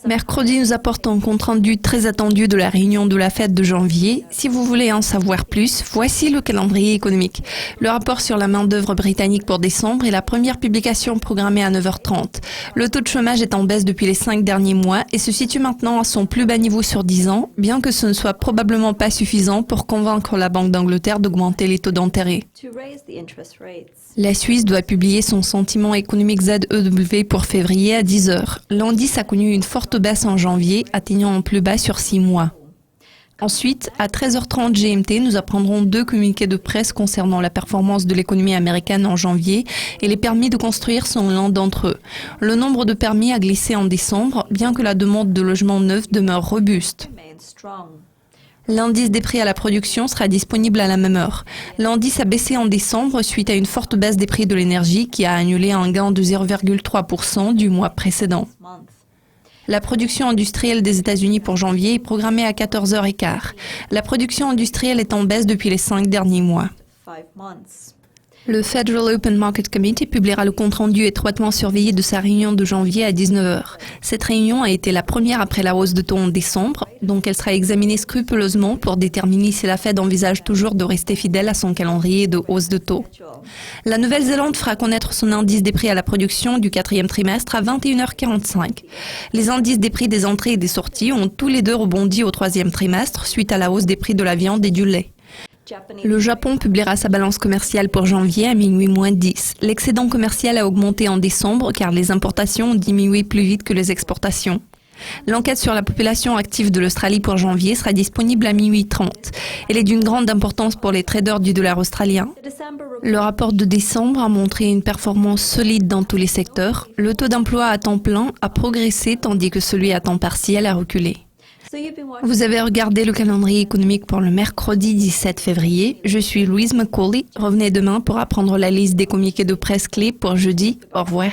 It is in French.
Mercredi nous apporte un compte-rendu très attendu de la réunion de la Fed de janvier. Si vous voulez en savoir plus, voici le calendrier économique. Le rapport sur la main-d'œuvre britannique pour décembre est la première publication programmée à 9h30. Le taux de chômage est en baisse depuis les 5 derniers mois et se situe maintenant à son plus bas niveau sur 10 ans, bien que ce ne soit probablement pas suffisant pour convaincre la Banque d'Angleterre d'augmenter les taux d'intérêt. La Suisse doit publier son sentiment économique ZEW pour février à 10h. L'indice a connu une forte baisse en janvier, atteignant un plus bas sur 6 mois. Ensuite, à 13h30 GMT, nous apprendrons 2 communiqués de presse concernant la performance de l'économie américaine en janvier et les permis de construire sont l'un d'entre eux. Le nombre de permis a glissé en décembre, bien que la demande de logements neufs demeure robuste. L'indice des prix à la production sera disponible à la même heure. L'indice a baissé en décembre suite à une forte baisse des prix de l'énergie qui a annulé un gain de 0,3% du mois précédent. La production industrielle des États-Unis pour janvier est programmée à 14h15. La production industrielle est en baisse depuis les 5 derniers mois. Le Federal Open Market Committee publiera le compte-rendu étroitement surveillé de sa réunion de janvier à 19h. Cette réunion a été la première après la hausse de taux en décembre, donc elle sera examinée scrupuleusement pour déterminer si la Fed envisage toujours de rester fidèle à son calendrier de hausse de taux. La Nouvelle-Zélande fera connaître son indice des prix à la production du 4e trimestre à 21h45. Les indices des prix des entrées et des sorties ont tous les deux rebondi au 3e trimestre suite à la hausse des prix de la viande et du lait. Le Japon publiera sa balance commerciale pour janvier à minuit moins 10. L'excédent commercial a augmenté en décembre car les importations ont diminué plus vite que les exportations. L'enquête sur la population active de l'Australie pour janvier sera disponible à minuit 30. Elle est d'une grande importance pour les traders du dollar australien. Le rapport de décembre a montré une performance solide dans tous les secteurs. Le taux d'emploi à temps plein a progressé tandis que celui à temps partiel a reculé. Vous avez regardé le calendrier économique pour le mercredi 17 février. Je suis Louise McCauley. Revenez demain pour apprendre la liste des communiqués de presse clés pour jeudi. Au revoir.